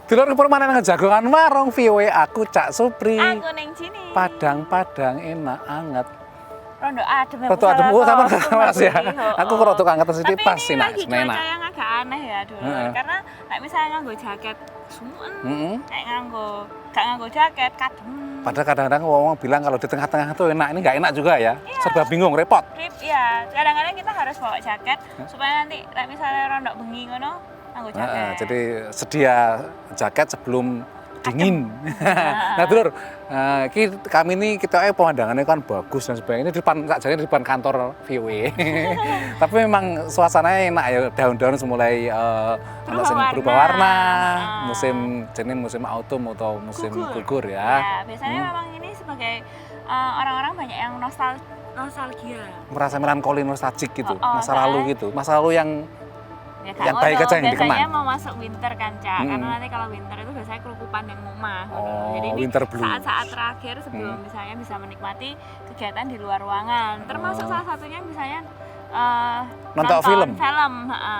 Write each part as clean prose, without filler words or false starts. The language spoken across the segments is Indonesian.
Dulur permanen ngejagongan warung VW aku Cak Supri. Aku ning sini. Padang-padang enak anget. Rondo adem ya. Rondo adem sama Mas ya. Aku rondo anget sithik pas sih enak. Tapi ini lagi cuaca yang agak aneh ya dulur. Karena nek misalnya nganggo jaket sumuen, nek gak nganggo jaket kadem. Padahal kadang-kadang ngomong bilang kalau di tengah-tengah itu enak, ini nggak enak juga ya. Iya. Serba bingung, repot. Iya, kadang-kadang kita harus bawa jaket supaya nanti misalnya rondok bengi ngono nganggo jaket. Jadi sedia jaket sebelum dingin. Nah, Dulur, kami ini kita pemandangannya kan bagus dan sebagainya. Ini di depan kantor VW. Tapi memang suasananya enak ya, daun-daun mulai berubah warna. Musim autumn atau musim gugur ya. Ya, biasanya memang ini sebagai orang-orang banyak yang nostalgia. Merasa melankoli, nostalgic gitu, masa lalu gitu. Masa lalu yang baik aja yang dikenang. Biasanya mau masuk winter kan, Cak. Karena nanti kalau winter itu biasanya kerukupan yang rumah. Jadi ini saat-saat terakhir sebelum misalnya bisa menikmati kegiatan di luar ruangan. Termasuk salah satunya misalnya nonton film.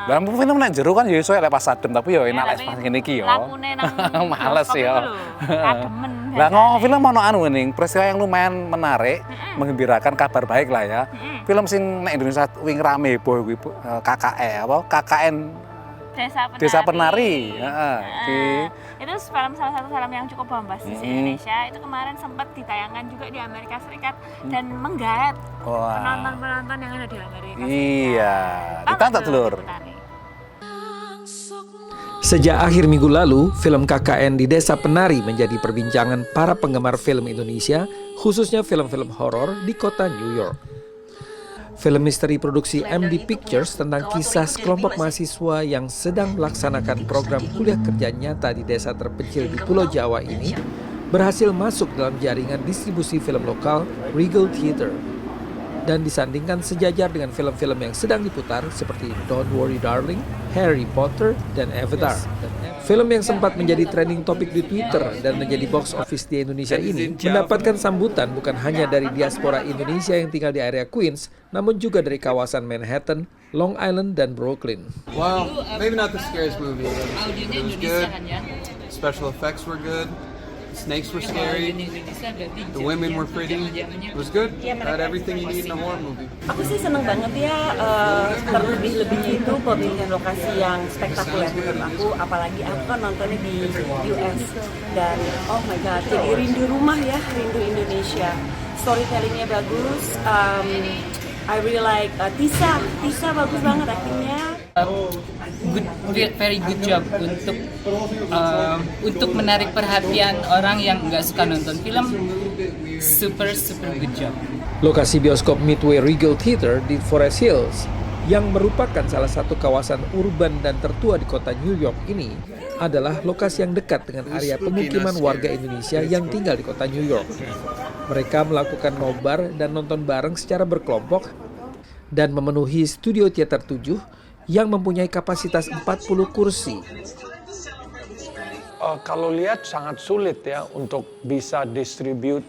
Dalam film nek jero kan ya iso lek pas adem tapi ya enak lek pas ngene iki ya. Lakune nang males ya. Kademen. Lah ngomong film ono anu ning peristiwa yang lumayan menarik, menggembirakan, kabar baik lah ya. Film sing nek Indonesia wing rame heboh kuwi KKN Desa Penari. Itu salah satu film yang cukup bombastis di Indonesia. Itu kemarin sempat ditayangkan juga di Amerika Serikat dan menggait penonton-penonton yang ada di Amerika Serikat. Iya, ditantang Dulur. Sejak akhir minggu lalu, film KKN di Desa Penari menjadi perbincangan para penggemar film Indonesia, khususnya film-film horor di kota New York. Film misteri produksi MD Pictures tentang kisah sekelompok mahasiswa yang sedang melaksanakan program kuliah kerja nyata di desa terpencil di Pulau Jawa ini berhasil masuk dalam jaringan distribusi film lokal Regal Theater dan disandingkan sejajar dengan film-film yang sedang diputar seperti Don't Worry Darling, Harry Potter, dan Avatar. Film yang sempat menjadi trending topik di Twitter dan menjadi box office di Indonesia ini mendapatkan sambutan bukan hanya dari diaspora Indonesia yang tinggal di area Queens, namun juga dari kawasan Manhattan, Long Island, dan Brooklyn. Well, maybe not the scariest movie. It was good. Special effects were good. Snakes were scary. The women were pretty. It was good. Had everything you need in a horror movie. Aku sih seneng banget ya, terlebih-lebihnya itu pemilihan lokasi yang spektakuler menurut aku, apalagi aku kan nontonnya di US dan oh my god, jadi rindu rumah ya, rindu Indonesia. Storytellingnya bagus. I really like Tisa bagus banget aktingnya. Very good job untuk menarik perhatian orang yang nggak suka nonton film. Super good job. Lokasi bioskop Midway Regal Theater di Forest Hills yang merupakan salah satu kawasan urban dan tertua di kota New York ini adalah lokasi yang dekat dengan area pemukiman warga Indonesia yang tinggal di kota New York. Mereka melakukan nobar dan nonton bareng secara berkelompok dan memenuhi studio teater 7 yang mempunyai kapasitas 40 kursi. Kalau lihat sangat sulit ya untuk bisa distribute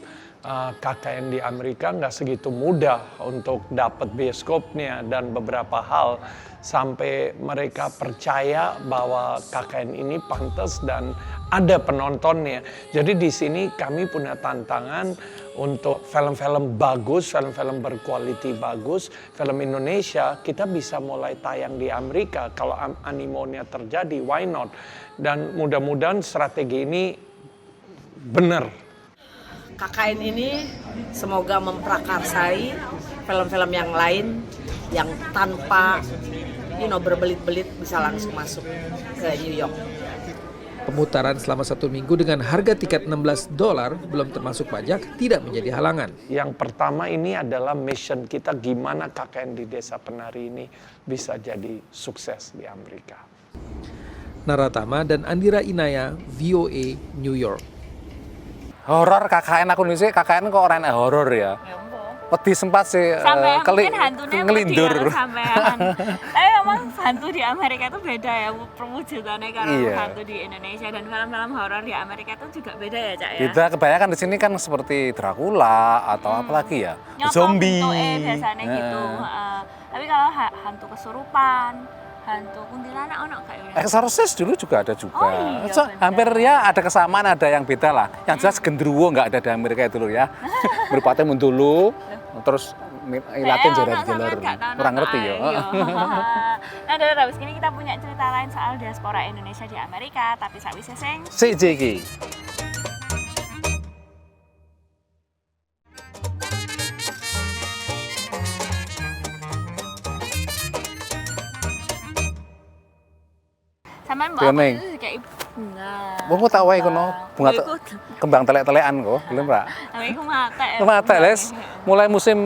KKN di Amerika, nggak segitu mudah untuk dapat bioskopnya dan beberapa hal sampai mereka percaya bahwa KKN ini pantas dan ada penontonnya. Jadi di sini kami punya tantangan untuk film-film bagus, film-film berkualiti bagus, film Indonesia kita bisa mulai tayang di Amerika. Kalau animonya terjadi, why not? Dan mudah-mudahan strategi ini benar. KKN ini semoga memprakarsai film-film yang lain yang tanpa berbelit-belit bisa langsung masuk ke New York. Pemutaran selama 1 minggu dengan harga tiket $16 belum termasuk pajak tidak menjadi halangan. Yang pertama ini adalah mission kita gimana KKN di Desa Penari ini bisa jadi sukses di Amerika. Naratama dan Andira Inaya, VOA, New York. Horor KKN aku nih sih, KKN kok orang horor ya. Wedi sempat sih mungkin hantunya ngelindur. Tapi memang hantu di Amerika itu beda ya perwujudannya kalau hantu di Indonesia, dan film-film horor di Amerika itu juga beda ya, Cak ya. Kita kebanyakan di sini kan seperti Dracula atau apa lagi ya, zombie. Biasanya gitu. Tapi kalau hantu kesurupan, Hantu kuntilanak ono gak ya? Exorcist dulu juga ada juga. Oh iya, So, benar. hampir ya ada kesamaan, ada yang beda lah. Yang jelas genderuwo nggak ada di Amerika itu loh ya. Meripatnya muntulu, terus ilatin jalan-jalan. Kurang ngerti ya. Nah, dari habis ini kita punya cerita lain soal diaspora Indonesia di Amerika, tapi sakwise sing CJG. sampean mbok Pioning. itu kayak bunga. Wong tak wae kono bunga Iku kembang telek-telekan kok, belum ra? iku matek. Matek les, mulai musim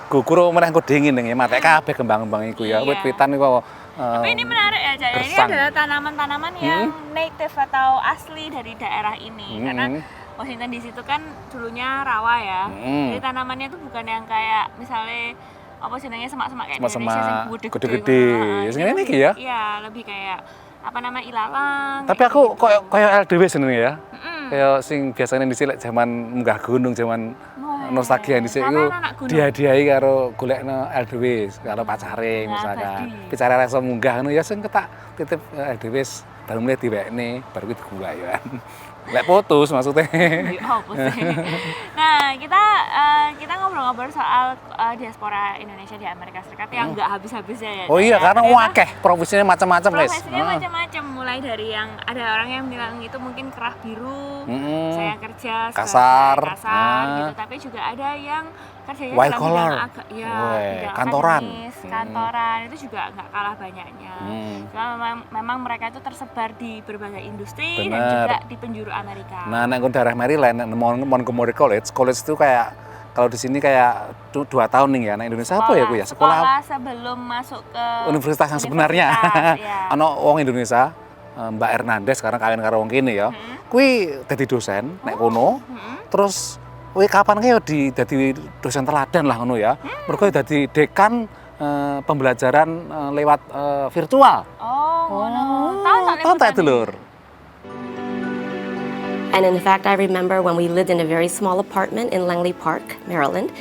guguro meneh engko dingin ning matek kabeh kembang-kembang iku ya. Iya. Wit-witan iku Tapi ini menarik ya, Cak. Ini gersang. adalah tanaman-tanaman yang native atau asli dari daerah ini. Karena Washington DC itu kan dulunya rawa ya. Jadi tanamannya itu bukan yang kayak misalnya apa jenenge semak-semak kayak di Indonesia Semak-semak sing gede-gede. Sing ngene iki ya. Iya, lebih kayak apa nama ilalang. Tapi kayak aku gitu. koyo LDW seneng ya. Kayak sing biasanya dhisik lek zaman munggah gunung, zaman nostalgia dhisik iku Sampean anak gunung? dihadiahi karo golekno LDW karo pacare misalkan. Picare rasa munggah ngono ya sing ketak titip LDW baru mulai diwekne, baru kuwi digulai ya. Lek putus maksudnya. Ya, apa sih? Nah, kita ngobrol-ngobrol soal diaspora Indonesia di Amerika Serikat yang nggak habis-habisnya ya. Oh iya, Cak, ya. karena Ternyata wakeh profesinya macam-macam, guys. profesinya macam-macam, mulai dari yang ada orang yang bilang itu mungkin kerah biru, saya kerja Kasar. kasar gitu, tapi juga ada yang kerjanya White dalam collar. bidang ya, Weh, bidang kantoran. akademis, kantoran itu juga nggak kalah banyaknya. Cuma memang mereka itu tersebar di berbagai industri dan Bener. juga di penjuru Amerika. Nah, nek daerah Maryland, Montgomery College itu kayak kalau di sini kayak 2 tahun nih ya. Nah, Indonesia apa ya, Bu ya? Sekolah sebelum masuk ke universitas yang sebenarnya. ya. Ana wong Indonesia, Mbak Hernandez sekarang kawin karo wong kene ya. Kuwi dadi dosen nek kono. Terus kowe kapan ki yo dadi dosen teladan lah ngono ya. Mergo dadi dekan pembelajaran lewat virtual. Oh, ngono. Tahu tak dulur? And in fact, I remember when we lived in a very small apartment in Langley Park, Maryland,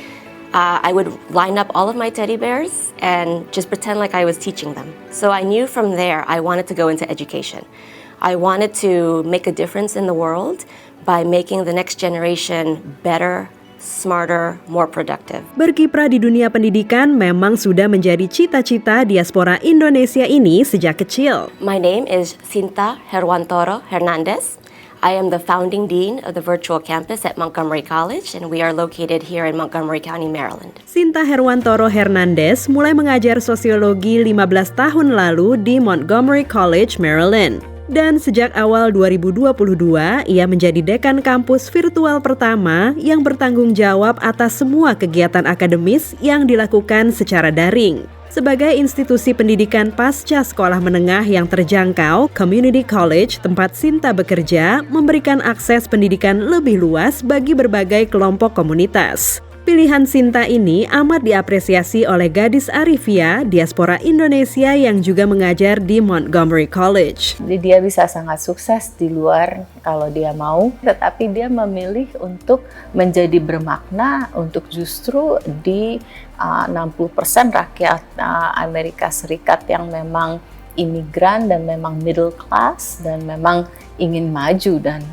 I would line up all of my teddy bears and just pretend like I was teaching them. So I knew from there I wanted to go into education. I wanted to make a difference in the world by making the next generation better, smarter, more productive. Berkiprah di dunia pendidikan memang sudah menjadi cita-cita diaspora Indonesia ini sejak kecil. My name is Sinta Herwantoro Hernandez. I am the founding dean of the virtual campus at Montgomery College, and we are located here in Montgomery County, Maryland. Sinta Herwantoro Hernandez mulai mengajar sosiologi 15 tahun lalu di Montgomery College, Maryland. Dan sejak awal 2022, ia menjadi dekan kampus virtual pertama yang bertanggung jawab atas semua kegiatan akademis yang dilakukan secara daring. Sebagai institusi pendidikan pasca sekolah menengah yang terjangkau, Community College tempat Sinta bekerja memberikan akses pendidikan lebih luas bagi berbagai kelompok komunitas. Pilihan Sinta ini amat diapresiasi oleh gadis Arifia, diaspora Indonesia yang juga mengajar di Montgomery College. Jadi dia bisa sangat sukses di luar kalau dia mau, tetapi dia memilih untuk menjadi bermakna untuk justru di 60% rakyat Amerika Serikat yang memang imigran dan memang middle class dan memang ingin maju dan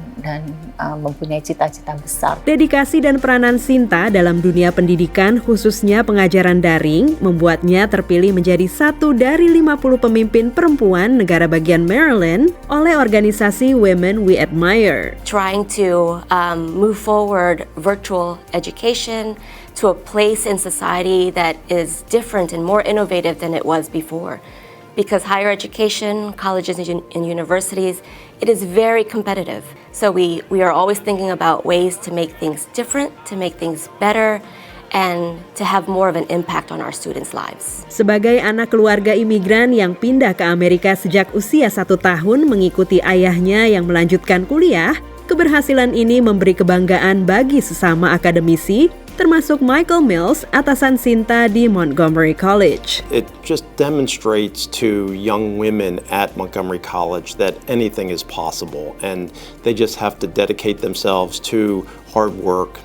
mempunyai cita-cita besar. Dedikasi dan peranan Sinta dalam dunia pendidikan khususnya pengajaran daring membuatnya terpilih menjadi satu dari 50 pemimpin perempuan negara bagian Maryland oleh organisasi Women We Admire. Trying to move forward virtual education to a place in society that is different and more innovative than it was before. Because higher education, colleges and universities, it is very competitive. So we are always thinking about ways to make things different, to make things better, and to have more of an impact on our students' lives. Sebagai anak keluarga imigran yang pindah ke Amerika sejak usia 1 tahun mengikuti ayahnya yang melanjutkan kuliah, keberhasilan ini memberi kebanggaan bagi sesama akademisi, termasuk Michael Mills, atasan Sinta di Montgomery College. It just demonstrates to young women at Montgomery College that anything is possible, and they just have to dedicate themselves to hard work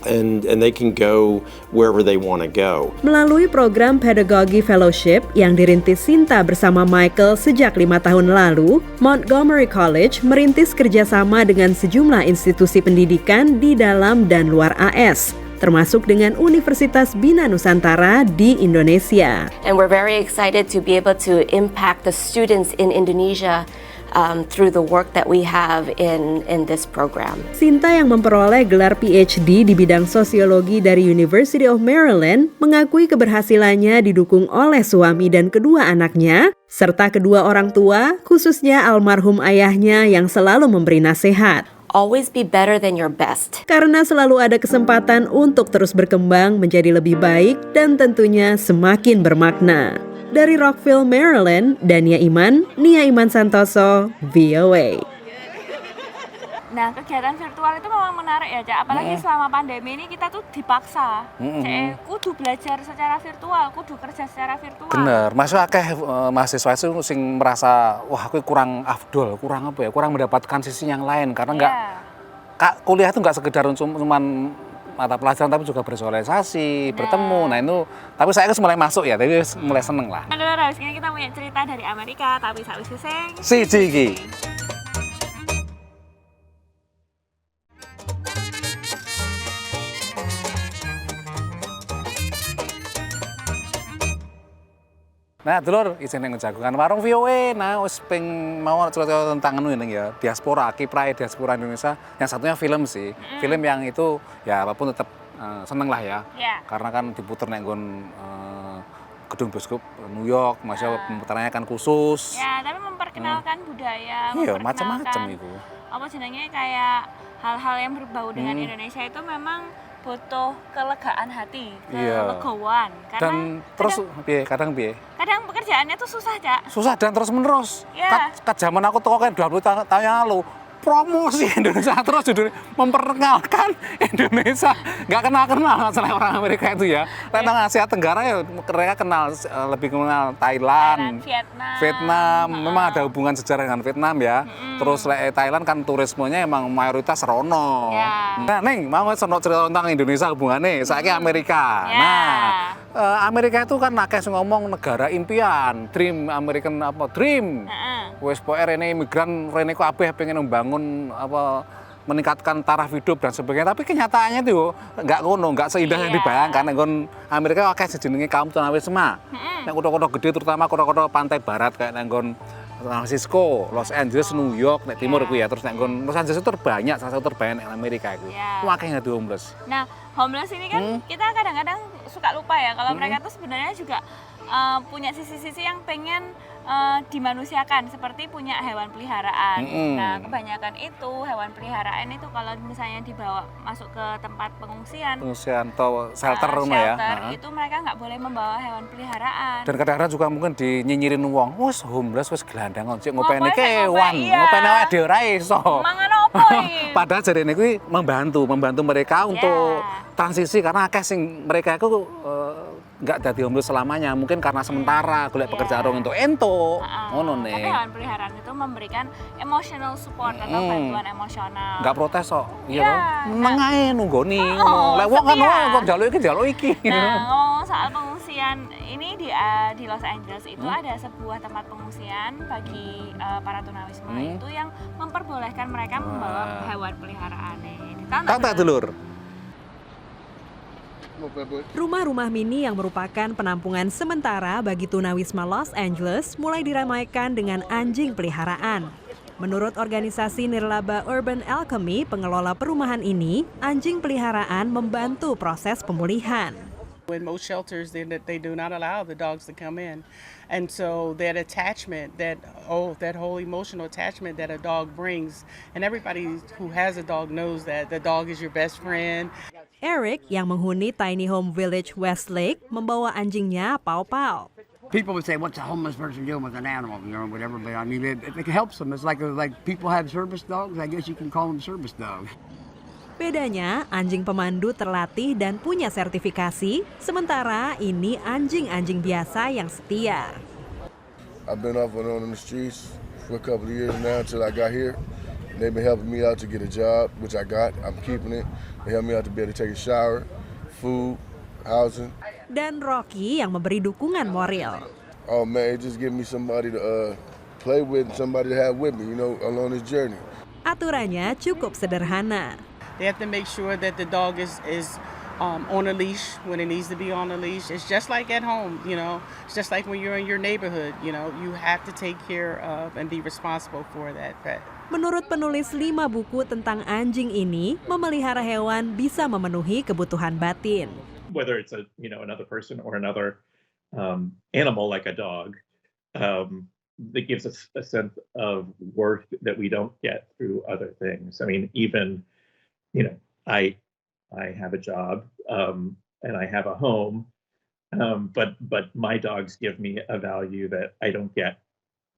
and they can go wherever they want to go. Melalui program Pedagogy Fellowship yang dirintis Sinta bersama Michael sejak 5 tahun lalu, Montgomery College merintis kerjasama dengan sejumlah institusi pendidikan di dalam dan luar AS, termasuk dengan Universitas Bina Nusantara di Indonesia. And we're very excited to be able to impact the students in Indonesia through the work that we have in this program. Sinta yang memperoleh gelar PhD di bidang sosiologi dari University of Maryland mengakui keberhasilannya didukung oleh suami dan kedua anaknya, serta kedua orang tua, khususnya almarhum ayahnya yang selalu memberi nasihat. Always be better than your best. Karena selalu ada kesempatan untuk terus berkembang menjadi lebih baik dan tentunya semakin bermakna. Dari Rockville, Maryland, Dania Iman, Nia Iman Santoso, VOA. Nah, kegiatan virtual itu memang menarik ya, Cak. Apalagi selama pandemi ini kita tuh dipaksa. Kudu belajar secara virtual, kudu kerja secara virtual. Bener, maksudnya akeh mahasiswa itu sing merasa, wah aku kurang afdol, kurang apa ya, kurang mendapatkan sisi yang lain. Karena kuliah itu nggak sekedar cuman mata pelajaran, tapi juga bersosialisasi, bertemu. Nah itu, tapi saya mulai masuk ya, tapi mulai seneng lah. Nah, habis ini kita punya cerita dari Amerika, tapi sakwise sing siji iki. Nah, dulur izin yang ngejagungan warung VOA. Nah, wis ping mau cerita tentang ini ya, diaspora, kiprah diaspora Indonesia. Yang satunya film sih. Film yang itu ya apapun tetap seneng lah ya. Karena kan diputer nek nggon gedung bioskop New York, maksudnya pemutarannya kan khusus. Ya, tapi memperkenalkan budaya, iya, macam-macam itu. Apa jenenge kayak hal-hal yang berbau dengan Indonesia itu memang butuh kelegaan hati, kelegoan. Dan terus kadang pekerjaannya tuh susah, Cak. Susah dan terus menerus. Kat zaman aku tuh kan 20 tahun yang lalu, promosi Indonesia terus judulnya memperkenalkan Indonesia. Nggak kenal masalah orang Amerika itu ya. Tentang Asia Tenggara ya mereka lebih kenal Thailand, Vietnam. Memang ada hubungan sejarah dengan Vietnam ya. Terus Thailand kan turismenya emang mayoritas rono. Nah, Neng, mau cerita tentang Indonesia hubungannya, saiki Amerika. Nah, Amerika itu kan akeh ngomong negara impian, dream American dream. Wes pokoke rene imigran rene ku kabeh pengen membangun meningkatkan taraf hidup dan sebagainya, tapi kenyataannya itu nggak ngono, nggak seindah yang dibayangkan. Nggon Amerika akeh sejenenge kaum tunawisma. Nek kota-kota gede terutama kota-kota pantai barat kayak nggon San Francisco, Los Angeles, New York, nek timur ku ya. Terus nek nggon Los Angeles itu terbanyak, salah satu terbanyak di Amerika itu. Akeh ngadu homeless. Nah, homeless ini kan kita kadang-kadang suka lupa ya kalau mereka tuh sebenarnya juga punya sisi-sisi yang pengen dimanusiakan, seperti punya hewan peliharaan. Nah, kebanyakan itu hewan peliharaan itu kalau misalnya dibawa masuk ke tempat pengungsian atau shelter rumah ya. Itu mereka nggak boleh membawa hewan peliharaan. Dan kadang-kadang juga mungkin dinyinyirin wong, wes homeless wes gelandang cek ngopeni kewan, ngopeni awake dhewe ora iso. Mangan opo iki? Padahal jarene kuwi membantu mereka untuk transisi, karena akeh sing mereka itu nggak jadi homeless selamanya, mungkin karena sementara golek pekerjaan untuk ngono nih. Tapi hewan peliharaan itu memberikan emotional support atau bantuan emosional. Nggak protes kok, iya toh. Meneng ae nunggoni ngono. Lek wong kan kok njaluk iki. Nah, soal pengungsian ini di Los Angeles itu ada sebuah tempat pengungsian bagi para tunawisma itu yang memperbolehkan mereka membawa hewan peliharaan. Kata dulur. Rumah-rumah mini yang merupakan penampungan sementara bagi tunawisma Los Angeles mulai diramaikan dengan anjing peliharaan. Menurut organisasi Nirlaba Urban Alchemy, pengelola perumahan ini, anjing peliharaan membantu proses pemulihan. In most shelters, they do not allow the dogs to come in. And so that attachment, that whole emotional attachment that a dog brings, and everybody who has a dog knows that the dog is your best friend. Eric yang menghuni Tiny Home Village Westlake membawa anjingnya Pau Pau. People would say, "What's a homeless person doing with an animal?" You know, whatever. But I mean, it helps them. It's like people have service dogs. I guess you can call them service dogs. Bedanya, anjing pemandu terlatih dan punya sertifikasi, sementara ini anjing-anjing biasa yang setia. I've been off and on in the streets for a couple of years now until I got here. They've been helping me out to get a job, which I got. I'm keeping it. They help me out to be able to take a shower, food, housing. Dan Rocky yang memberi dukungan moral. Oh man, it just give me somebody to play with, somebody to have with me, you know, along this journey. Aturannya cukup sederhana. They have to make sure that the dog is on a leash when it needs to be on a leash. It's just like at home, you know. It's just like when you're in your neighborhood, you know. You have to take care of and be responsible for that pet. Menurut penulis 5 buku tentang anjing ini, memelihara hewan bisa memenuhi kebutuhan batin. Whether it's another person or another animal like a dog, that gives us a sense of worth that we don't get through other things. I mean, even, I have a job and I have a home, but my dogs give me a value that I don't get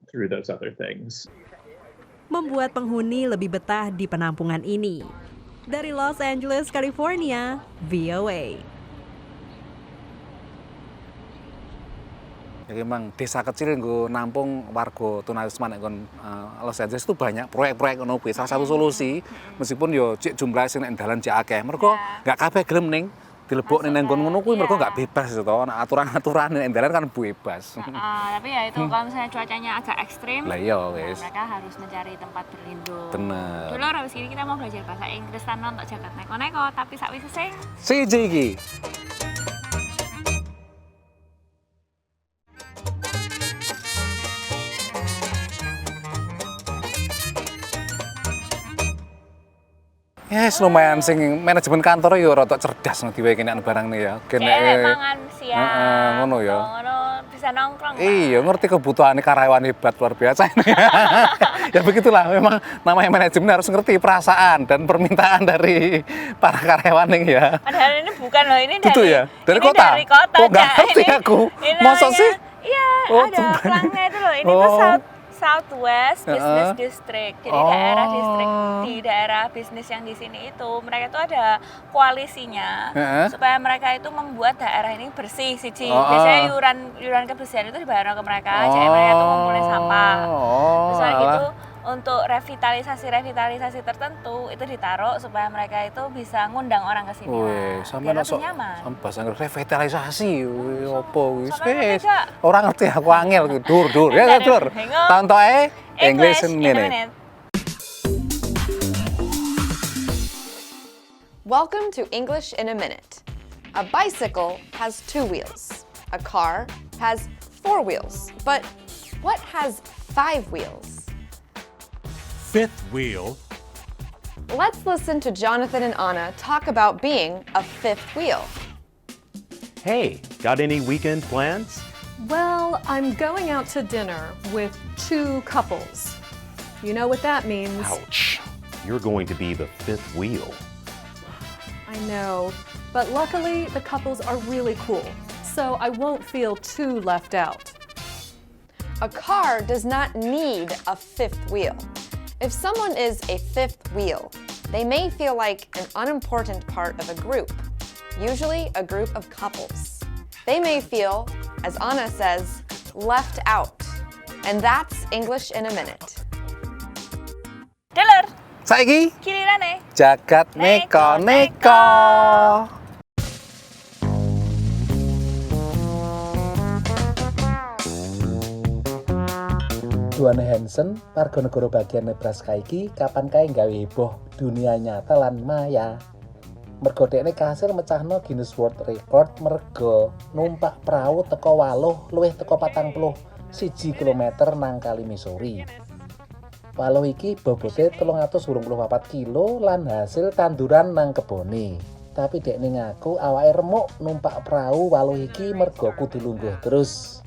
through those other things. Membuat penghuni lebih betah di penampungan ini. Dari Los Angeles, California, VOA. Jadi memang desa kecil nggo nampung warga tunawisma nek kon Los Angeles itu banyak proyek-proyek ngono kuwi. Salah satu solusi meskipun yo cek jumlah sing nek dalan cek akeh. Mergo enggak kabeh gelem ning dilebokne nang ngono kuwi mergo enggak bebas to. Aturan-aturan nek dalan kan bebas. Tapi ya itu kalau misalnya cuacanya agak ekstrim, lah iya wis. Mereka harus mencari tempat berlindung. Bener. Dulu habis ini kita mau belajar bahasa Inggris tanpa untuk jagat neko-neko, tapi sakwise sing siji iki. Yes, lumayan sing manajemen kantor yo rada cerdas nang diwehi kene barang nih ya. Kene mangan siang. Ngono ya. Ngono bisa nongkrong. Iya, ngerti kebutuhan karyawan hebat luar biasa ini. Ya begitulah, memang namanya manajemen harus ngerti perasaan dan permintaan dari para karyawan nih ya. Padahal ini bukan loh, ini Betul dari ya? Dari kota. Dari kota. Kok nggak ngerti aku? Masa sih? Iya, ada pelangnya itu loh. Ini tuh Southwest Business District. Jadi daerah distrik di daerah bisnis yang di sini itu mereka itu ada koalisinya supaya mereka itu membuat daerah ini bersih siji. Biasanya iuran kebersihan itu dibayar ke mereka, jadi mereka itu ngumpulin sampah. Terus gitu untuk revitalisasi tertentu itu ditaruh supaya mereka itu bisa ngundang orang ke sini. Sampai lebih nyaman. Sampai revitalisasi opo wis. Orang ngerti aku angel dur ya dur. Tontoke English in Minute. Welcome to English in a Minute. A bicycle has 2 wheels. A car has 4 wheels. But what has 5 wheels? Fifth wheel. Let's listen to Jonathan and Anna talk about being a fifth wheel. Hey, got any weekend plans? Well, I'm going out to dinner with 2 couples. You know what that means. Ouch. You're going to be the fifth wheel. I know, but luckily the couples are really cool, so I won't feel too left out. A car does not need a fifth wheel. If someone is a fifth wheel, they may feel like an unimportant part of a group, usually a group of couples. They may feel, as Anna says, left out. And that's English in a Minute. Deler. Saiki Kilirane. Jagat neko-neko. Duane Hansen, warga negara bagian Nebraska iki kapan kae gawe heboh dunia nyata lan maya. Mergo dekne kasil mecahno Guinness World Record mergo numpak perahu teko Waluh luwih teko 41 km nang Kali Missouri. Waluh iki bobote 384 kilo lan hasil tanduran nang kebone. Tapi dekne ngaku awake remuk numpak perahu Waluh iki mergo kudu lungguh terus.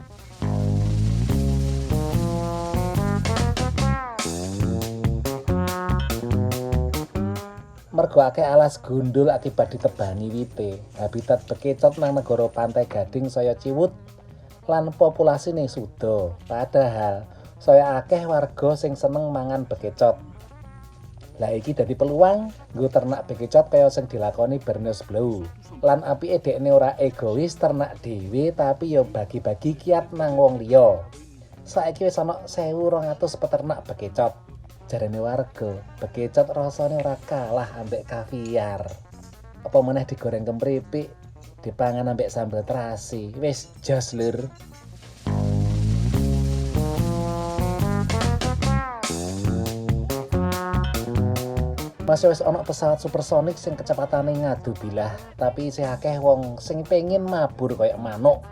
Mergo akeh alas gundul akibat ditebani wite. Habitat bekicot nang negara pantai Gading saya ciwut lan populasine suda. Padahal saya akeh warga sing seneng mangan bekicot. Lah iki dadi peluang nggo ternak bekicot kaya sing dilakoni Bernice Blow. Lan apike dekne ora egois ternak dhewe tapi ya bagi-bagi kiat nang wong liya. Saiki wis ana 1200 peternak bekicot. Jarene warga, bekicot rasane ora kalah ambek kaviar. Apa meneh digoreng kempripik, dipangan ambek sambal terasi. Wis jos lur. Masih wis ana pesawat supersonik sing kecepatane ngadu bilah, tapi isih akeh wong sing pengin mabur koyo manuk.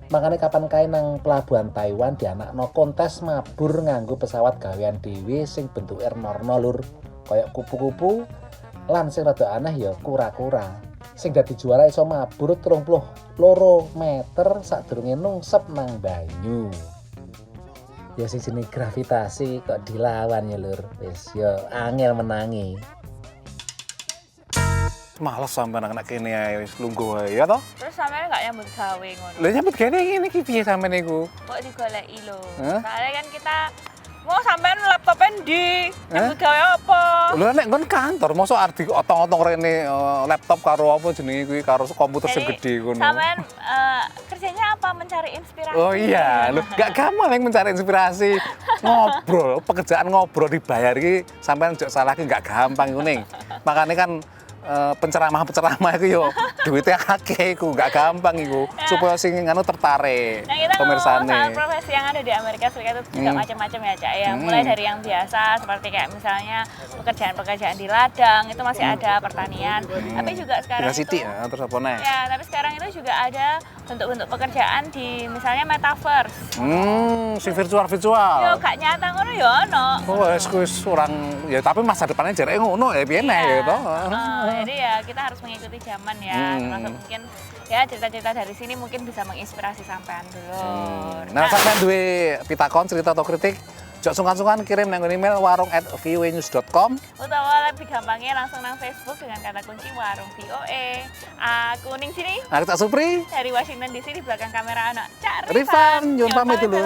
Makanya kapan kae nang pelabuhan Taiwan dianakno kontes mabur nganggo pesawat gawean dhewe sing bentuke norno lur, koyo kupu-kupu lan sing rada aneh ya kura-kura. Sing dadi juara iso mabur 32 meter sadurunge nungsep nang banyu. Ya sing jenenge gravitasi kok dilawan ya lur. Wis ya angel menangi. Males sampean anak kene ae wis lungguh wae ya toh. Terus sampean gak nyambut gawe ngono. Lha nyambut gawe ngene iki piye sampean niku? Kok digoleki lho. Soalnya kan kita mau sampean laptopnya ndi? Nyambut gawe apa? Lho nek nggon kantor mosok arep diotong-otong rene laptop karo apa jenenge kuwi karo komputer sing gedhe ngono. Sampean kerjanya apa? Mencari inspirasi. Oh iya, lho gak gampang yang mencari inspirasi. Ngobrol, pekerjaan ngobrol dibayar iki sampean njok salah iki gak gampang iku ning. Makane kan penceramah itu yo duitnya akeh iku gak gampang iku supaya sing ngono tertarik pemirsane. Soal profesi yang ada di Amerika Serikat itu juga macam-macam ya Cak ya. Mulai dari yang biasa seperti kayak misalnya pekerjaan-pekerjaan di ladang itu masih ada pertanian. Tapi juga sekarang itu terus apa nih? Ya, tapi sekarang itu juga ada bentuk-bentuk pekerjaan di misalnya metaverse. Si virtual. Yo gak nyata ngono yo ono. Oh, wis orang ya tapi masa depannya jareke ngono ya piye ya toh. Jadi ya kita harus mengikuti zaman ya. Termasuk mungkin ya cerita-cerita dari sini mungkin bisa menginspirasi sampean dulu. Nah, sampean duwe pitakon, cerita atau kritik, jok sungkan-sungkan kirim nang email warung@voanews.com utawa lebih gampangnya langsung nang Facebook dengan kata kunci warung VOA. Aku ning sini. Aku tak Supri. Dari Washington DC di belakang kamera anak Cak Rifan, nyuwun pamit dulu.